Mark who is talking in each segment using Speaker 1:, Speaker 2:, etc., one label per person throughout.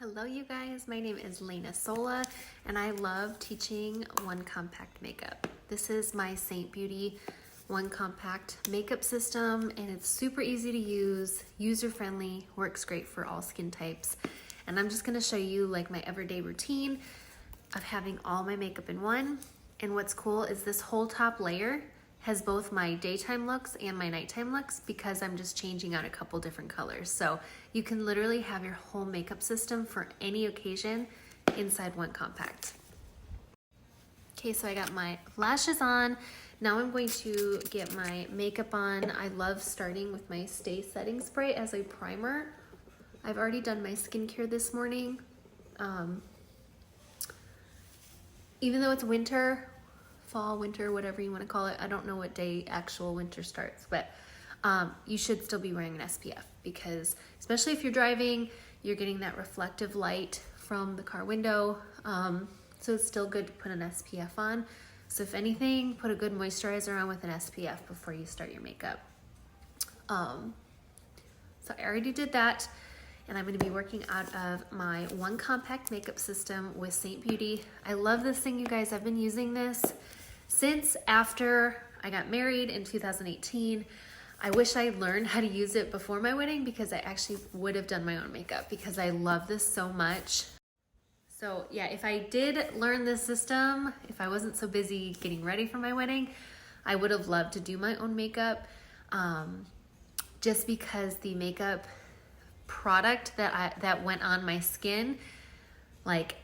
Speaker 1: Hello you guys, my name is Lena Sola and I love teaching One Compact makeup. This is my Saint Beauty One Compact makeup system and it's super easy to use, user friendly, works great for all skin types. And I'm just gonna show you like my everyday routine of having all my makeup in one. And what's cool is this whole top layer has both my daytime looks and my nighttime looks because I'm just changing out a couple different colors. So you can literally have your whole makeup system for any occasion inside One Compact. Okay, so I got my lashes on. Now I'm going to get my makeup on. I love starting with my Stay Setting Spray as a primer. I've already done my skincare this morning. Even though it's winter, fall, winter, whatever you want to call it. I don't know what day actual winter starts, but you should still be wearing an SPF because especially if you're driving, you're getting that reflective light from the car window. So it's still good to put an SPF on. So if anything, put a good moisturizer on with an SPF before you start your makeup. So I already did that. And I'm going to be working out of my One Compact makeup system with Saint Beauty. I love this thing, you guys. I've been using this since after I got married in 2018. I wish I learned how to use it before my wedding because I actually would have done my own makeup because I love this so much. So yeah, if I did learn this system, if I wasn't so busy getting ready for my wedding, I would have loved to do my own makeup just because the makeup product that went on my skin like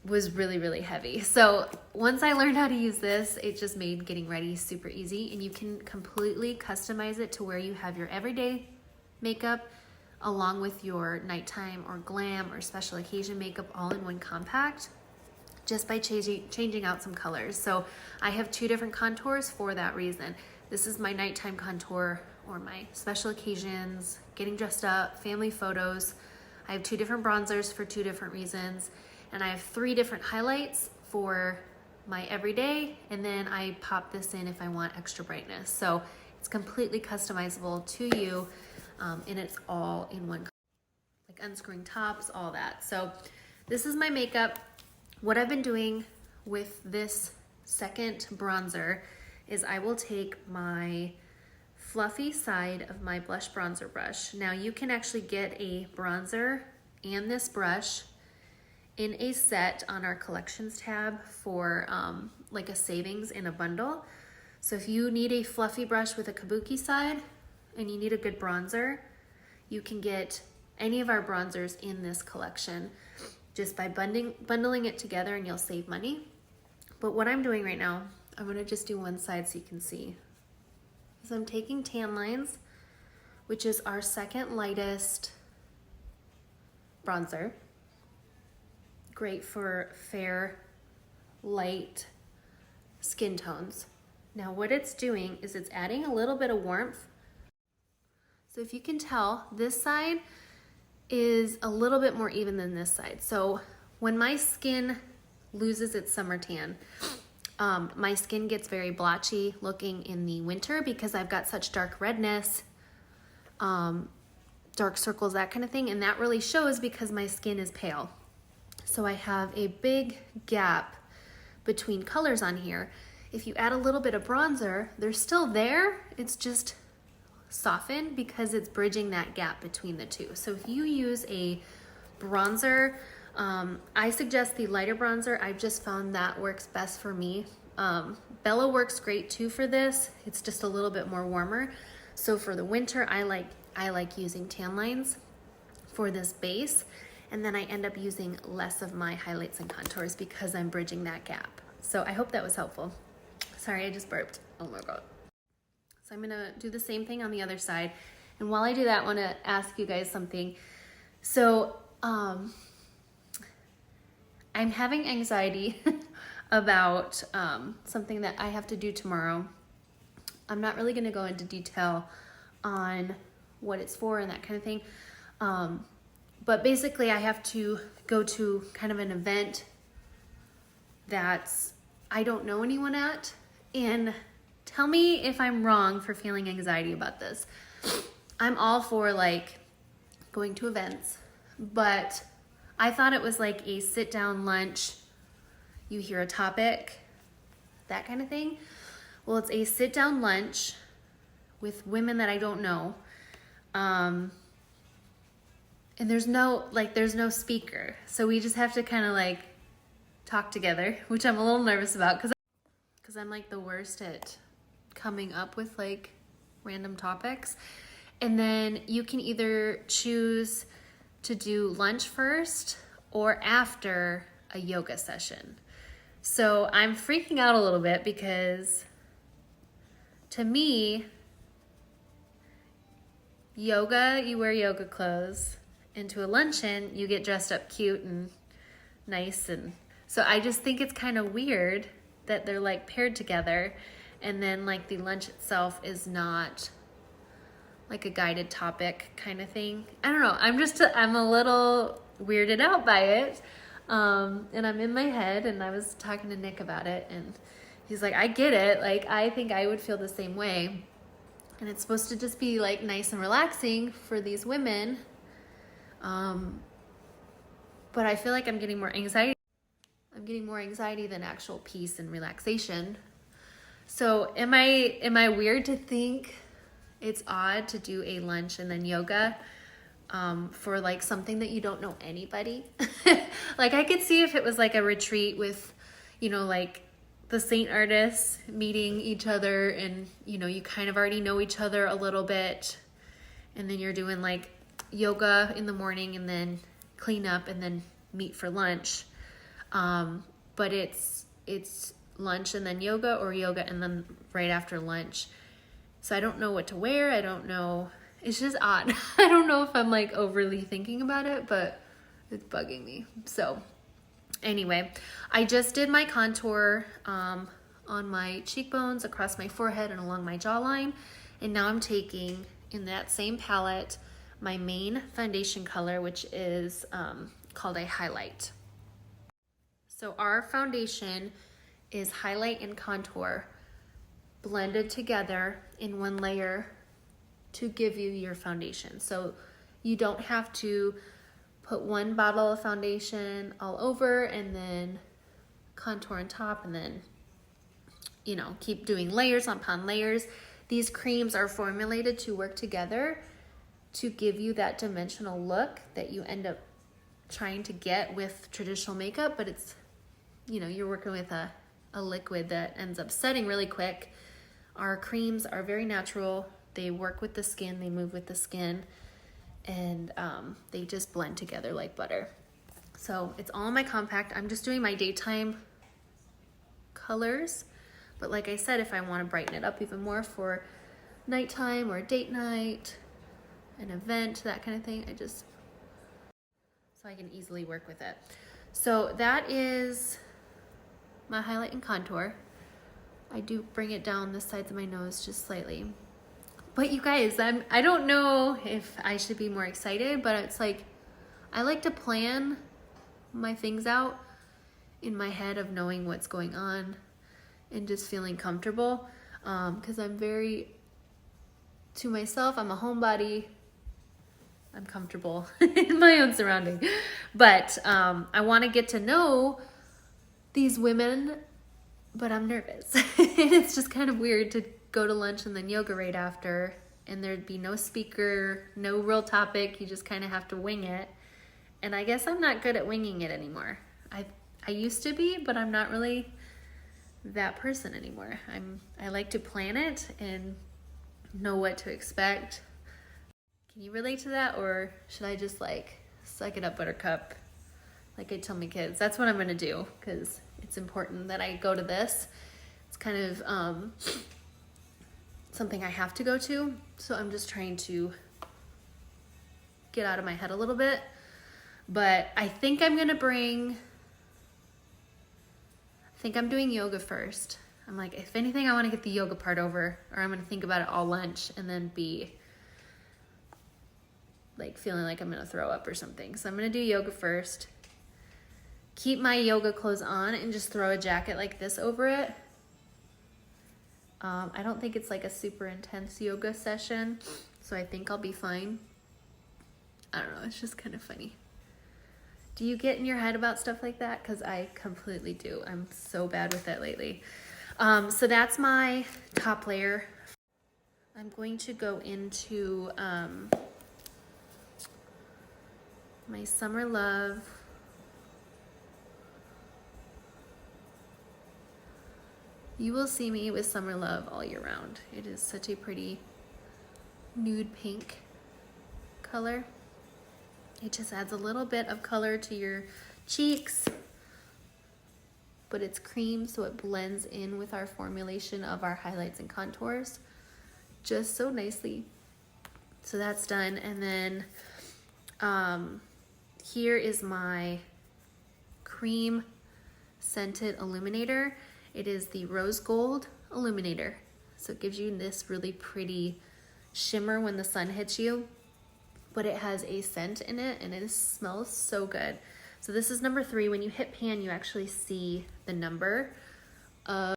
Speaker 1: was really heavy. So once I learned how to use this, it just made getting ready super easy, and you can completely customize it to where you have your everyday makeup along with your nighttime or glam or special occasion makeup all in One Compact just by changing out some colors. So I have two different contours for that reason. This is my nighttime contour or my special occasions, getting dressed up, family photos. I have two different bronzers for two different reasons. And I have three different highlights for my everyday. And then I pop this in if I want extra brightness. So it's completely customizable to you. And it's all in one, like unscrewing tops, all that. So this is my makeup. What I've been doing with this second bronzer is I will take my fluffy side of my blush bronzer brush. Now you can actually get a bronzer and this brush in a set on our collections tab for like a savings in a bundle. So if you need a fluffy brush with a kabuki side and you need a good bronzer, you can get any of our bronzers in this collection just by bundling it together, and you'll save money. But what I'm doing right now, I'm gonna just do one side so you can see. So I'm taking Tan Lines, which is our second lightest bronzer. Great for fair, light skin tones. Now what it's doing is it's adding a little bit of warmth. So if you can tell, this side is a little bit more even than this side. So when my skin loses its summer tan, my skin gets very blotchy looking in the winter because I've got such dark redness, dark circles, that kind of thing. And that really shows because my skin is pale. So I have a big gap between colors on here. If you add a little bit of bronzer, they're still there. It's just softened because it's bridging that gap between the two. So if you use a bronzer, I suggest the lighter bronzer. I've just found that works best for me. Bella works great too for this. It's just a little bit more warmer. So for the winter, I like using Tan Lines for this base. And then I end up using less of my highlights and contours because I'm bridging that gap. So I hope that was helpful. Sorry, I just burped. Oh my God. So I'm gonna do the same thing on the other side. And while I do that, I wanna ask you guys something. So I'm having anxiety about something that I have to do tomorrow. I'm not really gonna go into detail on what it's for and that kind of thing. But basically I have to go to kind of an event that I don't know anyone at, and tell me if I'm wrong for feeling anxiety about this. I'm all for like going to events, but I thought it was like a sit down lunch. You hear a topic, that kind of thing. Well, it's a sit down lunch with women that I don't know. And there's no speaker. So we just have to kind of like talk together, which I'm a little nervous about because I'm like the worst at coming up with like random topics. And then you can either choose to do lunch first or after a yoga session. So I'm freaking out a little bit because to me, yoga, you wear yoga clothes. Into a luncheon, you get dressed up cute and nice. And so I just think it's kind of weird that they're like paired together and then like the lunch itself is not like a guided topic kind of thing. I don't know. I'm a little weirded out by it. And I'm in my head, and I was talking to Nick about it, and he's like, I get it. Like, I think I would feel the same way. And it's supposed to just be like nice and relaxing for these women. But I feel like I'm getting more anxiety. I'm getting more anxiety than actual peace and relaxation. So am I weird to think it's odd to do a lunch and then yoga for like something that you don't know anybody? Like I could see if it was like a retreat with, like the Saint artists meeting each other and, you kind of already know each other a little bit. And then you're doing like yoga in the morning and then clean up and then meet for lunch. But it's lunch and then yoga or yoga and then right after lunch. So I don't know what to wear. I don't know. It's just odd. I don't know if I'm like overly thinking about it, but it's bugging me. So anyway, I just did my contour on my cheekbones, across my forehead, and along my jawline. And now I'm taking, in that same palette, my main foundation color, which is called a highlight. So our foundation is highlight and contour blended together in one layer to give you your foundation. So you don't have to put one bottle of foundation all over and then contour on top and then, keep doing layers upon layers. These creams are formulated to work together to give you that dimensional look that you end up trying to get with traditional makeup, but it's, you're working with a liquid that ends up setting really quick. Our creams are very natural. They work with the skin, they move with the skin, and they just blend together like butter. So it's all in my compact. I'm just doing my daytime colors, but like I said, if I want to brighten it up even more for nighttime or date night, an event, that kind of thing, so I can easily work with it. So that is my highlight and contour. I do bring it down the sides of my nose just slightly. But you guys, I don't know if I should be more excited, but it's like, I like to plan my things out in my head of knowing what's going on and just feeling comfortable. Because I'm very, to myself, I'm a homebody. I'm comfortable in my own surrounding. But I want to get to know these women, but I'm nervous. And it's just kind of weird to go to lunch and then yoga right after, and there'd be no speaker, no real topic. You just kind of have to wing it. And I guess I'm not good at winging it anymore. I used to be, but I'm not really that person anymore. I like to plan it and know what to expect. Can you relate to that, or should I just like suck it up, buttercup, like I tell my kids? That's what I'm gonna do, because it's important that I go to this. It's kind of something I have to go to, so I'm just trying to get out of my head a little bit. But I think I'm doing yoga first. I'm like, if anything, I want to get the yoga part over, or I'm gonna think about it all lunch and then be like feeling like I'm gonna throw up or something. So I'm gonna do yoga first, keep my yoga clothes on, and just throw a jacket like this over it. I don't think it's like a super intense yoga session, so I think I'll be fine. I don't know, it's just kind of funny. Do you get in your head about stuff like that? Because I completely do. I'm so bad with it lately. So that's my top layer. I'm going to go into my Summer Love. You will see me with Summer Love all year round. It is such a pretty nude pink color. It just adds a little bit of color to your cheeks, but it's cream, so it blends in with our formulation of our highlights and contours just so nicely. So that's done. And then here is my cream scented illuminator. It is the Rose Gold Illuminator. So it gives you this really pretty shimmer when the sun hits you, but it has a scent in it and it smells so good. So this is number 3. When you hit pan, you actually see the number of,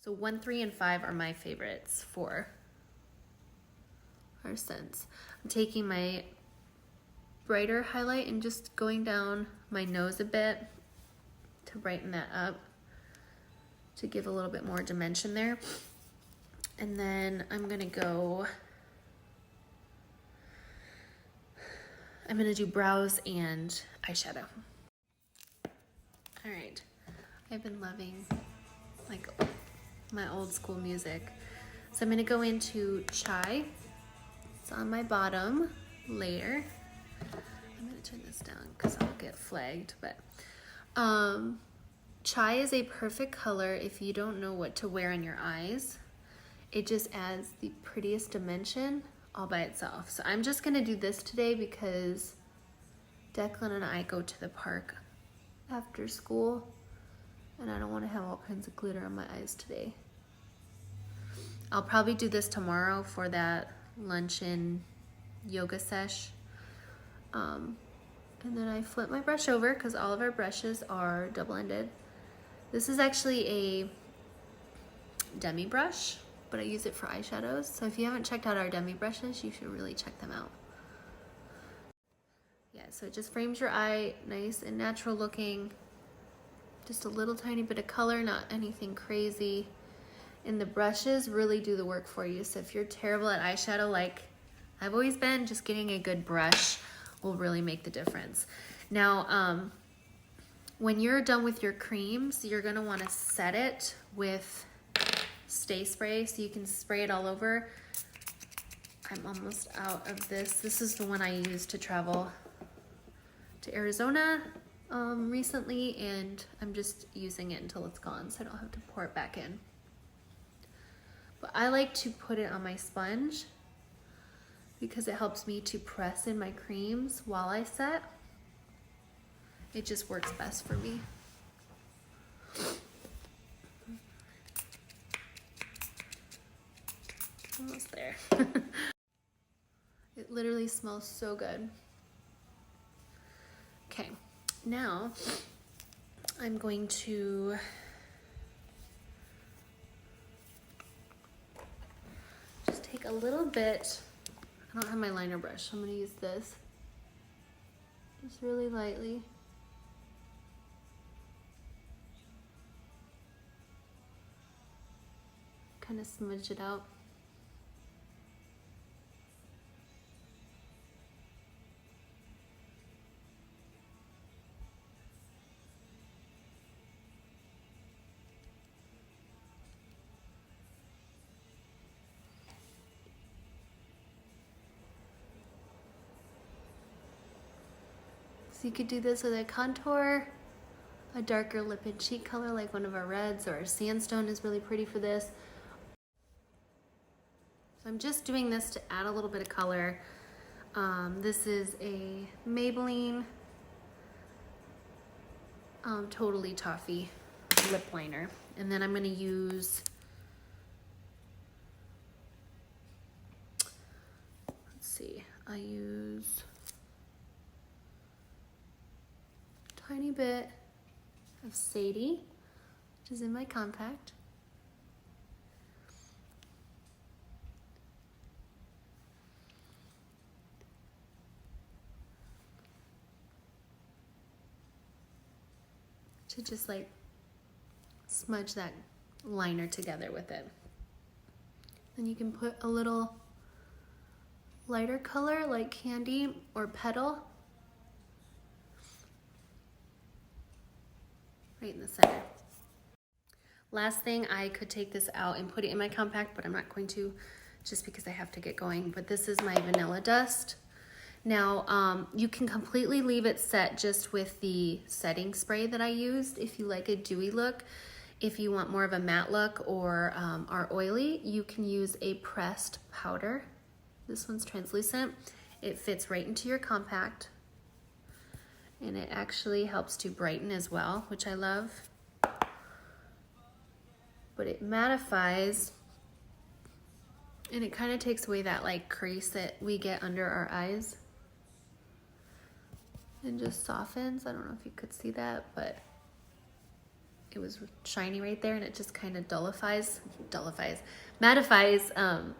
Speaker 1: so 1, 3, and 5 are my favorites for our scents. I'm taking my brighter highlight and just going down my nose a bit to brighten that up, to give a little bit more dimension there. And then I'm gonna do brows and eyeshadow. All right, I've been loving like my old school music. So I'm gonna go into Chai. It's on my bottom layer. I'm gonna turn this down because I'll get flagged, but Chai is a perfect color if you don't know what to wear on your eyes. It just adds the prettiest dimension all by itself. So I'm just gonna do this today because Declan and I go to the park after school and I don't wanna have all kinds of glitter on my eyes today. I'll probably do this tomorrow for that luncheon yoga sesh. And then I flip my brush over because all of our brushes are double-ended. This is actually a demi brush, but I use it for eyeshadows. So if you haven't checked out our demi brushes, you should really check them out. Yeah, so it just frames your eye nice and natural looking. Just a little tiny bit of color, not anything crazy. And the brushes really do the work for you. So if you're terrible at eyeshadow like I've always been, just getting a good brush will really make the difference. Now, when you're done with your creams, you're gonna wanna set it with Stay Spray so you can spray it all over. I'm almost out of this. This is the one I used to travel to Arizona recently, and I'm just using it until it's gone so I don't have to pour it back in. But I like to put it on my sponge because it helps me to press in my creams while I set. It just works best for me. Almost there. It literally smells so good. Okay, now I'm going to just take a little bit. I don't have my liner brush, so I'm gonna use this. Just really lightly. Kind of smudge it out. So you could do this with a contour, a darker lip and cheek color like one of our reds, or a sandstone is really pretty for this. So I'm just doing this to add a little bit of color. This is a Maybelline Totally Toffee lip liner. And then I'm gonna use, let's see, I use a tiny bit of Sadie, which is in my compact. to just like smudge that liner together with it. Then you can put a little lighter color like Candy or Petal right in the center. Last thing, I could take this out and put it in my compact, but I'm not going to just because I have to get going. But this is my Vanilla Dust. Now, you can completely leave it set just with the setting spray that I used if you like a dewy look. If you want more of a matte look or are oily, you can use a pressed powder. This one's translucent. It fits right into your compact, and it actually helps to brighten as well, which I love. But it mattifies, and it kind of takes away that like crease that we get under our eyes, and just softens. I don't know if you could see that, but it was shiny right there, and it just kind of mattifies,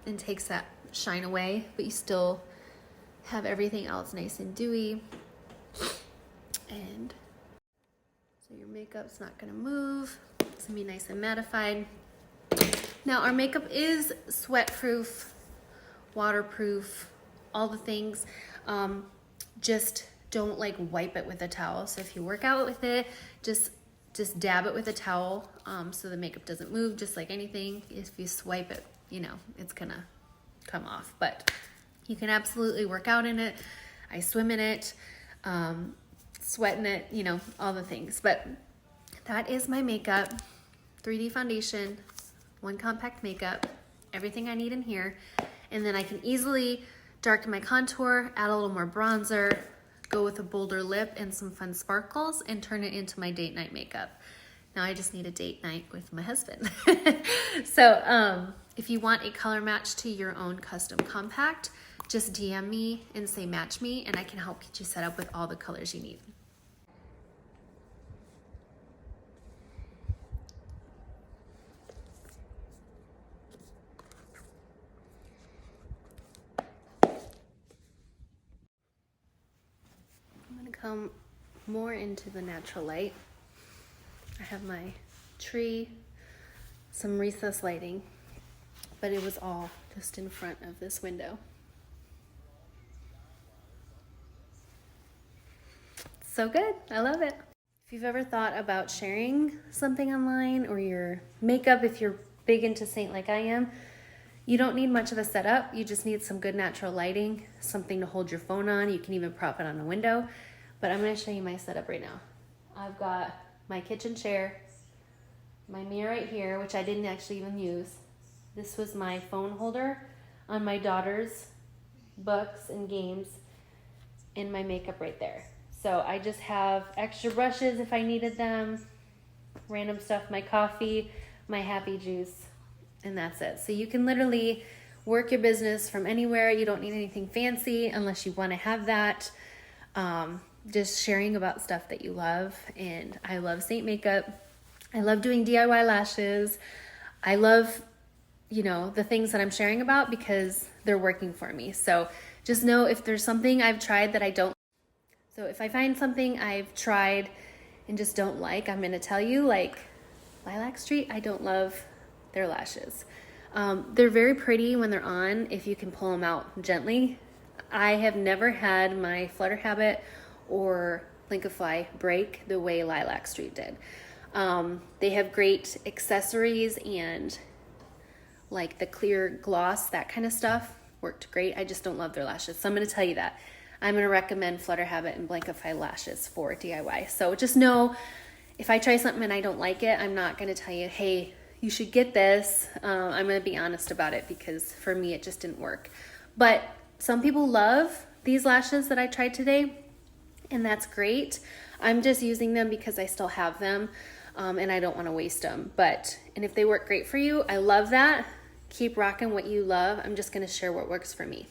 Speaker 1: and takes that shine away, but you still have everything else nice and dewy. And so your makeup's not gonna move. It's gonna be nice and mattified. Now our makeup is sweat proof, waterproof, all the things. Just don't like wipe it with a towel. So if you work out with it, just dab it with a towel, so the makeup doesn't move. Just like anything, if you swipe it, you know, it's gonna come off. But you can absolutely work out in it. I swim in it, sweat in it, you know, all the things. But that is my makeup. 3D foundation, one compact makeup, everything I need in here. And then I can easily darken my contour, add a little more bronzer, go with a bolder lip and some fun sparkles, and turn it into my date night makeup. Now I just need a date night with my husband. So if you want a color match to your own custom compact, just DM me and say match me, and I can help get you set up with all the colors you need. I'm gonna come more into the natural light. I have my tree, some recessed lighting, but it was all just in front of this window. So good, I love it. If you've ever thought about sharing something online or your makeup, if you're big into Saint like I am, you don't need much of a setup. You just need some good natural lighting, something to hold your phone on. You can even prop it on a window. But I'm gonna show you my setup right now. I've got my kitchen chair, my mirror right here, which I didn't actually even use. This was my phone holder on my daughter's books and games, and my makeup right there. So I just have extra brushes if I needed them, random stuff, my coffee, my happy juice, and that's it. So you can literally work your business from anywhere. You don't need anything fancy unless you want to have that. Just sharing about stuff that you love. And I love Saint makeup. I love doing DIY lashes. I love, you know, the things that I'm sharing about because they're working for me. So just know if there's something I've tried that I don't. So if I find something I've tried and just don't like, I'm going to tell you, like Lilac Street, I don't love their lashes. They're very pretty when they're on, if you can pull them out gently. I have never had my Flutter Habit or Blinkify break the way Lilac Street did. They have great accessories, and like the clear gloss, that kind of stuff worked great. I just don't love their lashes. So I'm going to tell you that. I'm going to recommend Flutter Habit and Blinkify lashes for DIY. So just know if I try something and I don't like it, I'm not going to tell you, hey, you should get this. I'm going to be honest about it because for me, it just didn't work. But some people love these lashes that I tried today, and that's great. I'm just using them because I still have them, and I don't want to waste them. And if they work great for you, I love that. Keep rocking what you love. I'm just going to share what works for me.